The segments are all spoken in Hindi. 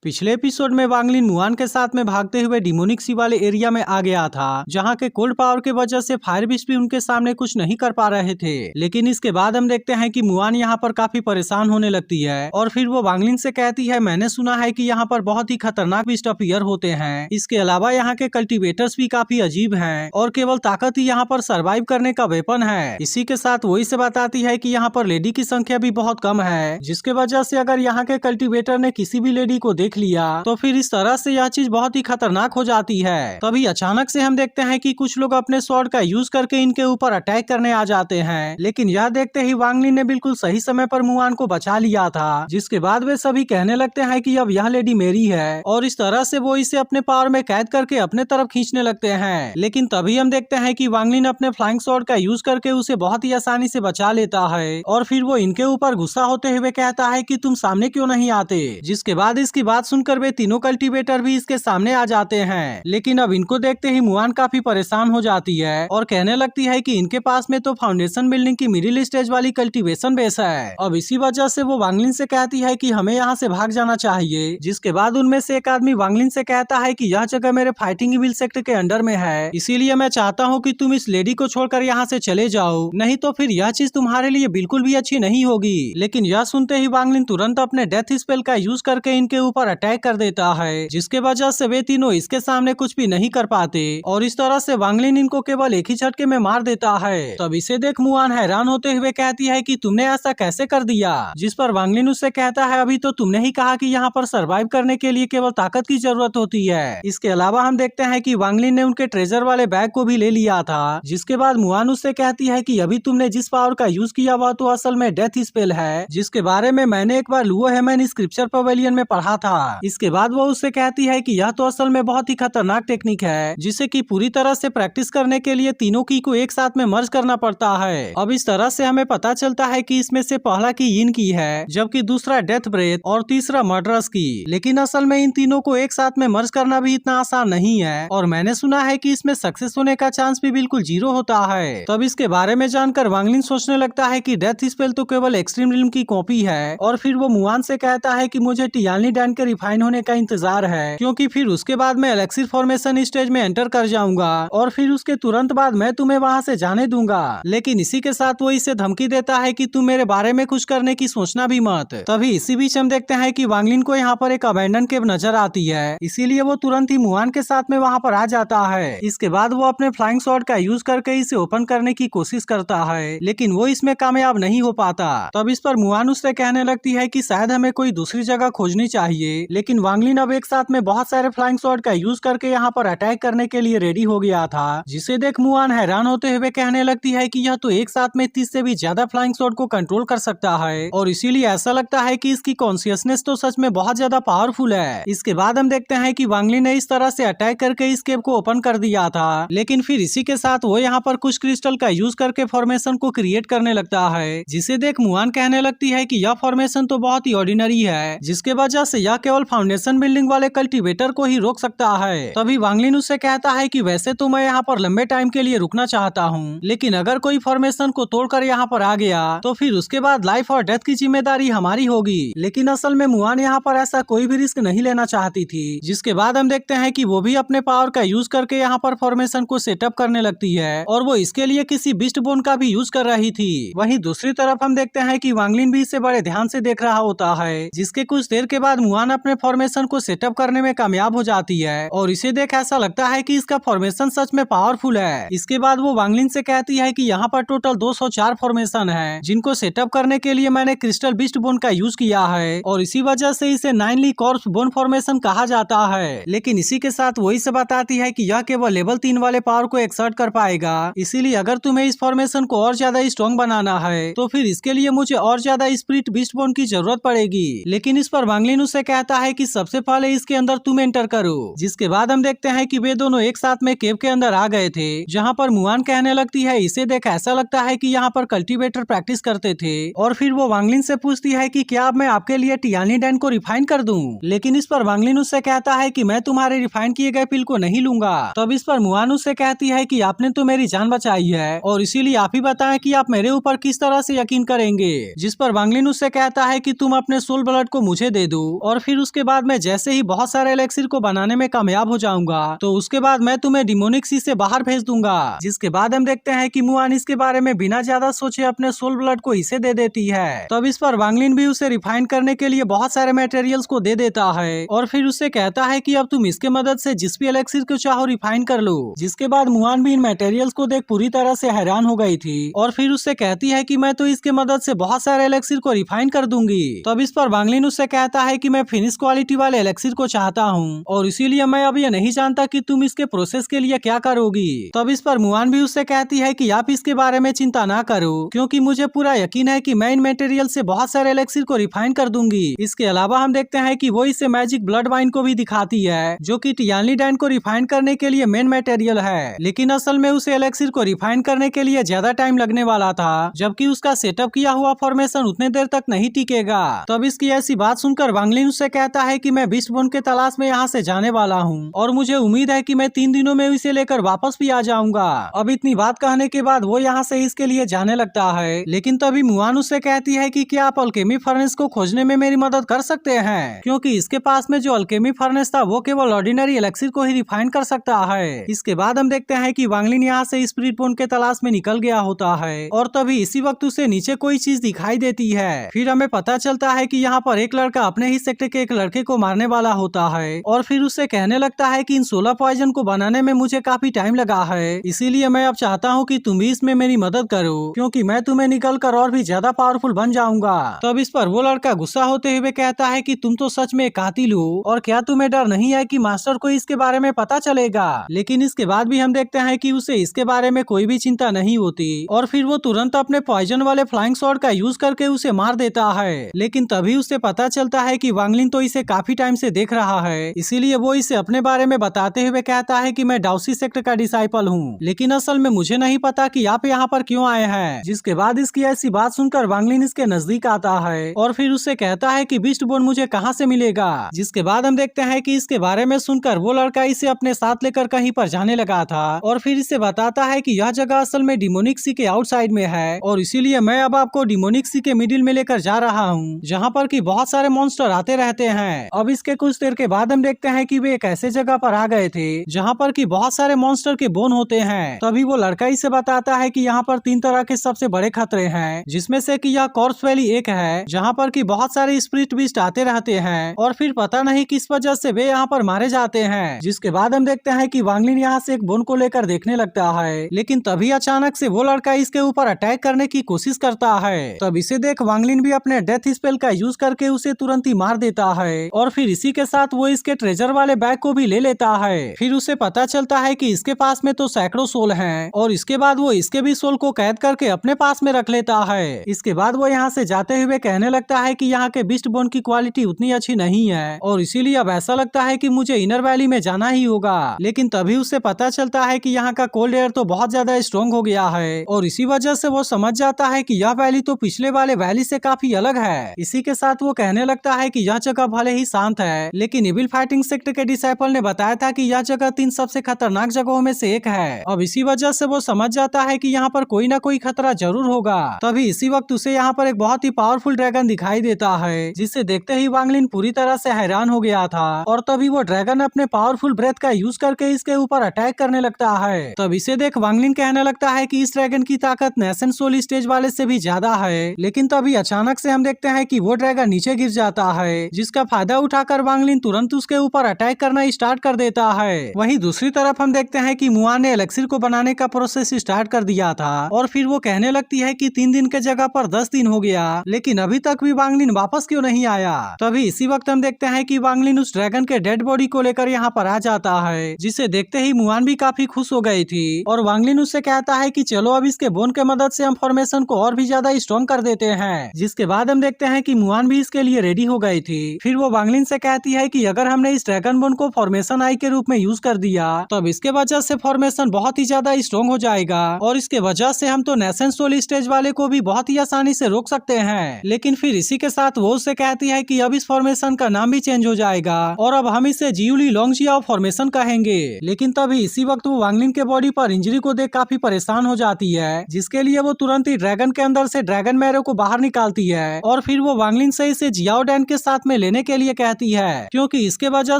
पिछले एपिसोड में वांगलिन मुआन के साथ में भागते हुए डिमोनिक सी वाले एरिया में आ गया था, जहां के कोल्ड पावर के वजह से फायर बिस्ट भी उनके सामने कुछ नहीं कर पा रहे थे। लेकिन इसके बाद हम देखते हैं कि मुआन यहां पर काफी परेशान होने लगती है और फिर वो वांगलिन से कहती है, मैंने सुना है कि यहाँ पर बहुत ही खतरनाक बिस्ट अपीयर होते हैं। इसके अलावा यहाँ के कल्टिवेटर्स भी काफी अजीब हैं और केवल ताकत ही यहाँ पर सर्वाइव करने का वेपन है। इसी के साथ वो इसे बताती है कि यहाँ पर लेडी की संख्या भी बहुत कम है, जिसके वजह से अगर यहाँ के कल्टिवेटर ने किसी भी लेडी को देख लिया तो फिर इस तरह से यह चीज बहुत ही खतरनाक हो जाती है। तभी अचानक से हम देखते हैं कि कुछ लोग अपने स्वॉर्ड का यूज करके इनके ऊपर अटैक करने आ जाते हैं, लेकिन यह देखते ही वांगलिन ने बिल्कुल सही समय पर मुआन को बचा लिया था। जिसके बाद वे सभी कहने लगते हैं कि अब यह लेडी मेरी है और इस तरह से वो इसे अपने पावर में कैद करके अपने तरफ खींचने लगते हैं। लेकिन तभी हम देखते हैं कि वांगलिन अपने फ्लाइंग स्वॉर्ड का यूज करके उसे बहुत ही आसानी से बचा लेता है और फिर वो इनके ऊपर गुस्सा होते हुए कहता है कि तुम सामने क्यों नहीं आते। जिसके बाद इसकी बात सुनकर वे तीनों कल्टीवेटर भी इसके सामने आ जाते हैं। लेकिन अब इनको देखते ही मुआन काफी परेशान हो जाती है और कहने लगती है कि इनके पास में तो फाउंडेशन बिल्डिंग की मिडिल स्टेज वाली कल्टीवेशन बेस है। अब इसी वजह से वो वांगलिन से कहती है कि हमें यहाँ से भाग जाना चाहिए। जिसके बाद उनमें से एक आदमी वांगलिन से कहता है कि यह जगह मेरे फाइटिंग इविल सेक्टर के अंडर में है, इसीलिए मैं चाहता हूँ कि तुम इस लेडी को छोड़कर यहाँ से चले जाओ, नहीं तो फिर यह चीज तुम्हारे लिए बिल्कुल भी अच्छी नहीं होगी। लेकिन यह सुनते ही वांगलिन तुरंत अपने डेथ स्पेल का यूज करके इनके ऊपर अटैक कर देता है, जिसके वजह से वे तीनों इसके सामने कुछ भी नहीं कर पाते और इस तरह से वांगलिन इनको केवल एक ही झटके में मार देता है। तब इसे देख मुआन हैरान होते हुए कहती है कि तुमने ऐसा कैसे कर दिया। जिस पर वांगलिन उससे कहता है, अभी तो तुमने ही कहा कि यहाँ पर सरवाइव करने के लिए केवल ताकत की जरूरत होती है। इसके अलावा हम देखते हैं कि वांगलिन ने उनके ट्रेजर वाले बैग को भी ले लिया था। जिसके बाद मुआन उससे कहती है कि अभी तुमने जिस पावर का यूज किया वह तो असल में डेथ स्पेल है, जिसके बारे में मैंने एक बार लुओ हेमन स्क्रिप्चर पवेलियन में पढ़ा था। इसके बाद वो उससे कहती है कि यह तो असल में बहुत ही खतरनाक टेक्निक है, जिसे कि पूरी तरह से प्रैक्टिस करने के लिए तीनों की को एक साथ में मर्ज करना पड़ता है। अब इस तरह से हमें पता चलता है कि इसमें से पहला की यिन की है, जबकि दूसरा डेथ ब्रेथ और तीसरा मर्डरस की। लेकिन असल में इन तीनों को एक साथ में मर्ज करना भी इतना आसान नहीं है और मैंने सुना है कि इसमें सक्सेस होने का चांस भी बिल्कुल 0 होता है। तब इसके बारे में जानकर वांगलिन सोचने लगता है कि डेथ स्पेल तो केवल एक्सट्रीम रिल्म की कॉपी है और फिर वो मुआन से कहता है कि मुझे टियानी डैन के रिफाइन होने का इंतजार है, क्योंकि फिर उसके बाद मैं एलेक्सिर फॉर्मेशन स्टेज में एंटर कर जाऊंगा और फिर उसके तुरंत बाद मैं तुम्हें वहां से जाने दूंगा। लेकिन इसी के साथ वो इसे धमकी देता है कि तुम मेरे बारे में कुछ करने की सोचना भी मत। तभी इसी बीच हम देखते हैं कि वांगलिन को यहाँ पर एक अबैंडन केव नजर आती है, इसीलिए वो तुरंत ही मुआन के साथ में वहाँ पर आ जाता है। इसके बाद वो अपने फ्लाइंग स्वॉर्ड का यूज करके इसे ओपन करने की कोशिश करता है, लेकिन वो इसमें कामयाब नहीं हो पाता। तब इस पर मुआन उससे कहने लगती है कि शायद हमें कोई दूसरी जगह खोजनी चाहिए। लेकिन वांगलिन अब एक साथ में बहुत सारे फ्लाइंग स्वॉर्ड का यूज करके यहाँ पर अटैक करने के लिए रेडी हो गया था, जिसे देख मुआन हैरान होते हुए कहने लगती है कि यह तो एक साथ में 30 से भी ज्यादा फ्लाइंग स्वॉर्ड को कंट्रोल कर सकता है और इसीलिए ऐसा लगता है कि इसकी कॉन्शियसनेस तो सच में बहुत ज्यादा पावरफुल है। इसके बाद हम देखते हैं कि वांगलिन ने इस तरह से अटैक करके इस केव को ओपन कर दिया था, लेकिन फिर इसी के साथ वो यहाँ पर कुछ क्रिस्टल का यूज करके फॉर्मेशन को क्रिएट करने लगता है, जिसे देख मुआन कहने लगती है कि यह फॉर्मेशन तो बहुत ही ऑर्डिनरी है, जिसके वजह से यह केवल फाउंडेशन बिल्डिंग वाले कल्टीवेटर को ही रोक सकता है। तभी वांगलिन उससे कहता है कि वैसे तो मैं यहाँ पर लंबे टाइम के लिए रुकना चाहता हूँ, लेकिन अगर कोई फॉर्मेशन को तोड़कर यहाँ पर आ गया तो फिर उसके बाद लाइफ और डेथ की जिम्मेदारी हमारी होगी। लेकिन असल में मुआन यहाँ पर ऐसा कोई भी रिस्क नहीं लेना चाहती थी। जिसके बाद हम देखते हैं कि वो भी अपने पावर का यूज करके यहाँ पर फॉर्मेशन को सेटअप करने लगती है और वो इसके लिए किसी बिस्ट बोन का भी यूज कर रही थी। वहीं दूसरी तरफ हम देखते हैं कि वांगलिन भी इसे बड़े ध्यान से देख रहा होता है, जिसके कुछ देर के बाद मुआन अपने फॉर्मेशन को सेटअप करने में कामयाब हो जाती है और इसे देख ऐसा लगता है कि इसका फॉर्मेशन सच में पावरफुल है। इसके बाद वो वांगलिन से कहती है कि यहाँ पर टोटल 204 फॉर्मेशन है, जिनको सेटअप करने के लिए मैंने क्रिस्टल बिस्ट बोन का यूज किया है और इसी वजह से इसे 9ली कॉर्प्स बोन फॉर्मेशन कहा जाता है। लेकिन इसी के साथ वो इसे बताती है कि यह केवल लेवल 3 वाले पावर को एक्सर्ट कर पाएगा, इसीलिए अगर तुम्हें इस फॉर्मेशन को और ज्यादा स्ट्रॉन्ग बनाना है तो फिर इसके लिए मुझे और ज्यादा स्पिरिट बिस्ट बोन की जरूरत पड़ेगी। लेकिन इस पर वांगलिन उससे कहता है कि सबसे पहले इसके अंदर तुम एंटर करो। जिसके बाद हम देखते हैं कि वे दोनों एक साथ में केव के अंदर आ गए थे, जहाँ पर मुआन कहने लगती है, इसे देख ऐसा लगता है कि यहाँ पर कल्टीवेटर प्रैक्टिस करते थे और फिर वो वांगलिन से पूछती है कि क्या अब मैं आपके लिए टियानी डैन को रिफाइन कर दूं। लेकिन इस पर वांगलिन उससे कहता है कि मैं तुम्हारे रिफाइन किए गए पिल को नहीं लूंगा। तब इस पर मुआन उससे कहती है कि आपने तो मेरी जान बचाई है और इसीलिए आप ही बताएं कि आप मेरे ऊपर किस तरह से यकीन करेंगे। जिस पर वांगलिन उससे कहता है कि तुम अपने सोल ब्लड को मुझे दे दो और फिर फिर उसके बाद मैं जैसे ही बहुत सारे एलेक्सिर को बनाने में कामयाब हो जाऊंगा तो उसके बाद मैं तुम्हें डिमोनिक सी से बाहर भेज दूंगा। जिसके बाद हम देखते हैं कि मुआन इसके बारे में बिना ज्यादा सोचे अपने सोल ब्लड को इसे दे देती है। तब इस पर वांग लिन भी उसे रिफाइन करने के लिए बहुत सारे मटेरियल्स को दे देता है और फिर उससे कहता है कि अब तुम इसके मदद से जिस भी एलेक्सिर को चाहो रिफाइन कर लो। जिसके बाद मुआन भी इन मटेरियल्स को देख पूरी तरह से हैरान हो गई थी और फिर उससे कहती है कि मैं तो इसके मदद से बहुत सारे एलेक्सिर को रिफाइन कर दूंगी। तब इस पर वांग लिन उससे कहता है कि मैं फिनिश क्वालिटी वाले एलेक्सिर को चाहता हूँ और इसीलिए मैं अब ये नहीं जानता कि तुम इसके प्रोसेस के लिए क्या करोगी। तब इस पर मुआन भी उससे कहती है कि आप इसके बारे में चिंता ना करो क्योंकि मुझे पूरा यकीन है कि मैं इन मटेरियल से बहुत सारे एलेक्सिर को रिफाइन कर दूंगी। इसके अलावा हम देखते हैं कि वो इसे मैजिक ब्लड वाइन को भी दिखाती है जो कि टियानली डैन को रिफाइन करने के लिए मेन मटेरियल है, लेकिन असल में उसे एलेक्सिर को रिफाइन करने के लिए ज्यादा टाइम लगने वाला था जबकि उसका सेटअप किया हुआ फॉर्मेशन उतने देर तक नहीं टिकेगा। तब इसकी ऐसी बात सुनकर वांग लिन उससे कहता है कि मैं बीस्ट बोन के तलाश में यहाँ से जाने वाला हूँ और मुझे उम्मीद है कि मैं 3 दिनों में इसे लेकर वापस भी आ जाऊंगा। अब इतनी बात कहने के बाद वो यहाँ से इसके लिए जाने लगता है, लेकिन तभी मुआन उससे कहती है कि क्या आप अल्केमी फर्नेस को खोजने में मेरी मदद कर सकते हैं क्योंकि इसके पास में जो अल्केमी फर्नेस था वो केवल ऑर्डिनरी एलेक्सिर को ही रिफाइन कर सकता है। इसके बाद हम देखते हैं कि वांग लिन यहाँ से स्पिरिट बोन के तलाश में निकल गया होता है और तभी इसी वक्त उसे नीचे कोई चीज दिखाई देती है। फिर हमें पता चलता है कि यहाँ पर एक लड़का अपने ही सेक्टर के एक लड़के को मारने वाला होता है और फिर उससे कहने लगता है कि इन 16 पॉइजन को बनाने में मुझे काफी टाइम लगा है, इसीलिए मैं अब चाहता हूँ कि तुम भी इसमें मेरी मदद करो क्योंकि मैं तुम्हें निकल कर और भी ज्यादा पावरफुल बन जाऊंगा। तब इस पर वो लड़का गुस्सा होते हुए कहता है कि तुम तो सच में कातिल हो और क्या तुम्हें डर नहीं है कि मास्टर को इसके बारे में पता चलेगा। लेकिन इसके बाद भी हम देखते हैं कि उसे इसके बारे में कोई भी चिंता नहीं होती और फिर वो तुरंत अपने पॉइजन वाले फ्लाइंग शॉट का यूज करके उसे मार देता है। लेकिन तभी उसे पता चलता है कि वांग लिन तो इसे काफी टाइम से देख रहा है, इसीलिए वो इसे अपने बारे में बताते हुए कहता है कि मैं डाउसी सेक्टर का डिसाइपल हूँ, लेकिन असल में मुझे नहीं पता कि आप यहाँ पर क्यों आए हैं। जिसके बाद इसकी ऐसी बात सुनकर वांग लिन इसके नजदीक आता है और फिर उससे कहता है कि बीस्ट बोन मुझे कहाँ से मिलेगा। जिसके बाद हम देखते हैं कि इसके बारे में सुनकर वो लड़का इसे अपने साथ लेकर कहीं पर जाने लगा था और फिर इसे बताता है कि यह जगह असल में डिमोनिक सी के आउटसाइड में है और इसीलिए मैं अब आपको डिमोनिक सी के मिडिल में लेकर जा रहा हूँ जहाँ पर कि बहुत सारे मॉन्स्टर आते रहते हैं। अब इसके कुछ देर के बाद हम देखते हैं कि वे एक ऐसे जगह पर आ गए थे जहाँ पर कि बहुत सारे मॉन्स्टर के बोन होते हैं। तभी वो लड़का इसे बताता है कि यहाँ पर 3 तरह के सबसे बड़े खतरे हैं, जिसमें से कि यह कॉर्प्स वैली एक है जहाँ पर कि बहुत सारे स्पिरिट बीस्ट आते रहते हैं और फिर पता नहीं किस वजह से वे यहाँ पर मारे जाते हैं। जिसके बाद हम देखते हैं कि वांग लिन यहाँ से एक बोन को लेकर देखने लगता है, लेकिन तभी अचानक से वो लड़का इसके ऊपर अटैक करने की कोशिश करता है। तब इसे देख वांग लिन भी अपने डेथ स्पेल का यूज करके उसे तुरंत ही मार देता है और फिर इसी के साथ वो इसके ट्रेजर वाले बैग को भी ले लेता है। फिर उसे पता चलता है कि इसके पास में तो सैकड़ों सोल हैं और इसके बाद वो इसके भी सोल को कैद करके अपने पास में रख लेता है। इसके बाद वो यहाँ से जाते हुए कहने लगता है कि यहाँ के बीस्ट बोन की क्वालिटी उतनी अच्छी नहीं है और इसीलिए अब ऐसा लगता है कि मुझे इनर वैली में जाना ही होगा। लेकिन तभी उसे पता चलता है कि यहाँ का कोल्ड एयर तो बहुत ज्यादा स्ट्रॉन्ग हो गया है और इसी वजह से वो समझ जाता है कि यह वैली तो पिछले वाले वैली से काफी अलग है। इसी के साथ वो कहने लगता है कि यह जगह भले ही शांत है, लेकिन इविल फाइटिंग सेक्टर के डिसाइपल ने बताया था कि यह जगह 3 सबसे खतरनाक जगहों में से एक है। अब इसी वजह से वो समझ जाता है कि यहाँ पर कोई ना कोई खतरा जरूर होगा। तभी इसी वक्त उसे यहाँ पर एक बहुत ही पावरफुल ड्रैगन दिखाई देता है, जिसे देखते ही वांग लिन पूरी तरह से हैरान हो गया था और तभी वो ड्रैगन अपने पावरफुल ब्रेथ का यूज करके इसके ऊपर अटैक करने लगता है। तब इसे देख वांग लिन कहने लगता है कि इस ड्रैगन की ताकत नेशन सोल स्टेज वाले से भी ज्यादा है। लेकिन तभी अचानक से हम देखते हैं कि वो ड्रैगन नीचे गिर जाता है, जिसका फायदा उठाकर वांग लिन तुरंत उसके ऊपर अटैक करना स्टार्ट कर देता है। वहीं दूसरी तरफ हम देखते हैं कि मुआन ने एलेक्सिर को बनाने का प्रोसेस स्टार्ट कर दिया था और फिर वो कहने लगती है कि 3 दिन के जगह पर 10 दिन हो गया, लेकिन अभी तक भी वांग लिन वापस क्यों नहीं आया। तभी इसी वक्त हम देखते हैं कि वांग लिन उस ड्रैगन के डेड बॉडी को लेकर यहाँ पर आ जाता है, जिसे देखते ही मुआन भी काफी खुश हो गई थी और वांग लिन उससे कहता है कि चलो अब इसके बोन के मदद से हम फॉर्मेशन को और भी ज्यादा स्ट्रॉन्ग कर देते हैं। जिसके बाद हम देखते हैं कि मुआन भी इसके लिए रेडी हो गई थी। फिर वो वांग लिन से कहती है कि अगर हमने इस ड्रैगन बोन को फॉर्मेशन आई के रूप में यूज कर दिया तब इसके वजह से फॉर्मेशन बहुत ही ज्यादा स्ट्रॉन्ग हो जाएगा और इसके वजह से हम तो नेशन सोल स्टेज वाले को भी बहुत ही आसानी से रोक सकते हैं। लेकिन फिर इसी के साथ वो उससे कहती है कि अब इस फॉर्मेशन का नाम भी चेंज हो जाएगा और अब हम इसे जियूली लोंगजियाओ फॉर्मेशन कहेंगे। लेकिन तभी इसी वक्त वो वांग लिन के बॉडी पर इंजरी को देख काफी परेशान हो जाती है, जिसके लिए वो तुरंत ही ड्रैगन के अंदर से ड्रैगन मैरो को बाहर निकालती है और फिर वो वांग लिन से इसे जियाओ डैन के साथ में लेने के लिए कहती है, क्योंकि इसके वजह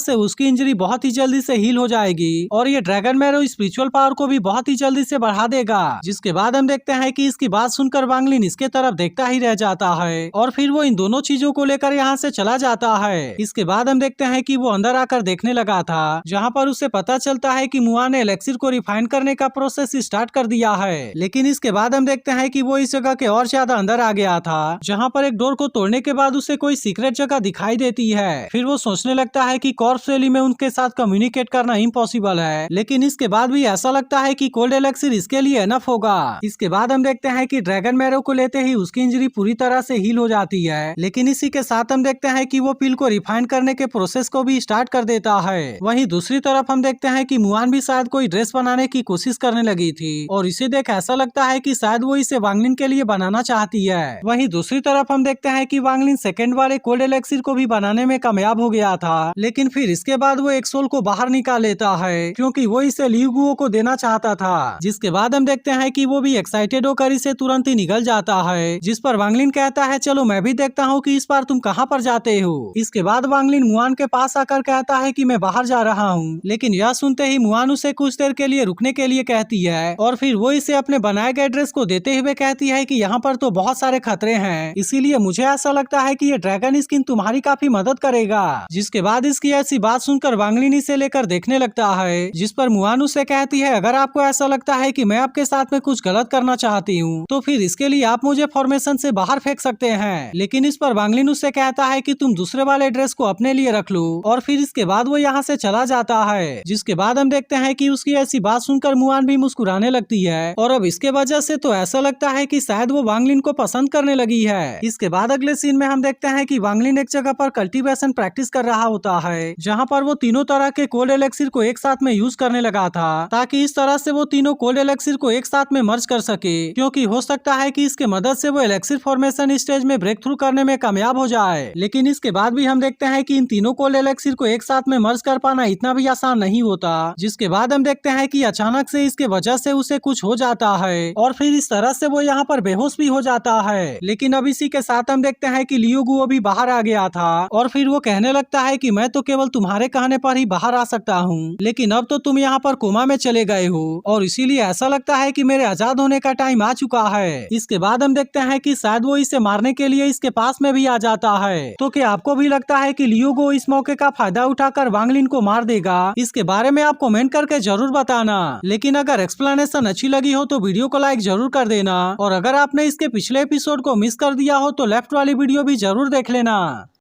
से उसकी इंजरी बहुत ही जल्दी से हील हो जाएगी और ये ड्रैगन मैरो स्पिरिचुअल पावर को भी बहुत ही जल्दी से बढ़ा देगा। जिसके बाद हम देखते हैं कि इसकी बात सुनकर वांग लिन इसके तरफ देखता ही रह जाता है और फिर वो इन दोनों चीजों को लेकर यहाँ से चला जाता है। इसके बाद हम देखते हैं कि वो अंदर आकर देखने लगा था, जहाँ पर उसे पता चलता है कि मुआन ने एलेक्सिर को रिफाइन करने का प्रोसेस स्टार्ट कर दिया है। लेकिन इसके बाद हम देखते हैं कि वो इस जगह के और ज्यादा अंदर आ गया था, जहाँ पर एक डोर को तोड़ने के बाद उसे कोई सीक्रेट जगह दिखाई देती है। फिर वो सोचने लगता है कि कॉर्प्स वैली में उनके साथ कम्युनिकेट करना इम्पॉसिबल है, लेकिन इसके बाद भी ऐसा लगता है कि कोल्ड एलेक्सिर इसके लिए एनफ होगा। इसके बाद हम देखते हैं कि ड्रैगन मैरो को लेते ही उसकी इंजरी पूरी तरह से हील हो जाती है, लेकिन इसी के साथ हम देखते हैं कि वो पिल को रिफाइन करने के प्रोसेस को भी स्टार्ट कर देता है। वहीं दूसरी तरफ हम देखते हैं कि मुआन भी शायद कोई ड्रेस बनाने की कोशिश करने लगी थी और इसे देख ऐसा लगता है कि शायद वो इसे वांग लिन के लिए बनाना चाहती है। वहीं दूसरी तरफ हम देखते हैं कि वांग लिन सेकेंड बार एक कोल्ड एलेक्सिर को भी बनाने में कामयाब हो गया था, लेकिन फिर इसके बाद वो एक सोल को बाहर निकाल लेता है, क्योंकि वो इसे लियू गुओ को देना चाहता था। जिसके बाद हम देखते हैं कि वो भी एक्साइटेड होकर इसे तुरंत ही निकल जाता है, जिस पर वांग लिन कहता है चलो मैं भी देखता हूँ कि इस बार तुम कहाँ पर जाते हो। इसके बाद वांग लिन मुआन के पास आकर कहता है कि मैं बाहर जा रहा हूँ, लेकिन यह सुनते ही मुआन उसे कुछ देर के लिए रुकने के लिए कहती है और फिर वो इसे अपने बनाए गए ड्रेस को देते हुए कहती है कि यहाँ पर तो बहुत सारे खतरे हैं, इसीलिए मुझे ऐसा लगता है कि ये ड्रैगन स्किन तुम्हारी काफी मदद करेगा। जिसके बाद इसकी ऐसी बात सुनकर वांग लिन इसे लेकर देखने लगता है, जिस पर मुआन उसे कहती है अगर आपको ऐसा लगता है कि मैं आपके साथ में कुछ गलत करना चाहती हूँ तो फिर इसके लिए आप मुझे फॉर्मेशन से बाहर फेंक सकते हैं। लेकिन इस पर वांग लिन उससे कहता है कि तुम दूसरे वाले ड्रेस को अपने लिए रख लो और फिर इसके बाद वो यहाँ से चला जाता है। जिसके बाद हम देखते हैं कि उसकी ऐसी बात सुनकर मुआन भी मुस्कुराने लगती है और अब इसके वजह से तो ऐसा लगता है कि शायद वो वांग लिन को पसंद करने लगी है। इसके बाद अगले सीन में हम देखते हैं कि वांग लिन एक जगह पर कल्टीवेशन प्रैक्टिस कर रहा होता है, जहाँ पर वो तीनों तरह के कोल्ड एलेक्सिर को एक साथ में यूज करने लगा था, ताकि इस तरह से वो तीनों कोल्ड एलेक्सिर को एक साथ में मर्ज कर सके, क्योंकि हो सकता है कि इसके मदद से वो एलेक्सिर फॉर्मेशन स्टेज में ब्रेक थ्रू करने में कामयाब हो जाए। लेकिन इसके बाद भी हम देखते हैं कि इन तीनों कोल्ड एलेक्सिर को एक साथ में मर्ज कर पाना इतना भी आसान नहीं होता। जिसके बाद हम देखते हैं कि अचानक से इसके वजह से उसे कुछ हो जाता है और फिर इस तरह से वो यहाँ पर बेहोश भी हो जाता है। लेकिन अब इसी के साथ हम देखते हैं कि लियू गुओ भी बाहर आ गया था और फिर वो कहने लगता है कि मैं तो केवल तुम्हारे कहने पर ही बाहर आ सकता हूँ, लेकिन अब तो तुम यहाँ पर कोमा में चले गए हो और इसीलिए ऐसा लगता है कि मेरे आजाद होने का टाइम आ चुका है। इसके बाद हम देखते हैं कि शायद वो इसे मारने के लिए इसके पास में भी आ जाता है। तो क्या आपको भी लगता है कि लियू गुओ इस मौके का फायदा उठाकर वांग लिन को मार देगा? इसके बारे में आप कमेंट करके जरूर बताना। लेकिन अगर एक्सप्लेनेशन अच्छी लगी हो तो वीडियो को लाइक जरूर कर देना और अगर आपने इसके पिछले एपिसोड को मिस कर दिया हो तो लेफ्ट वाली वीडियो भी जरूर देख लेना।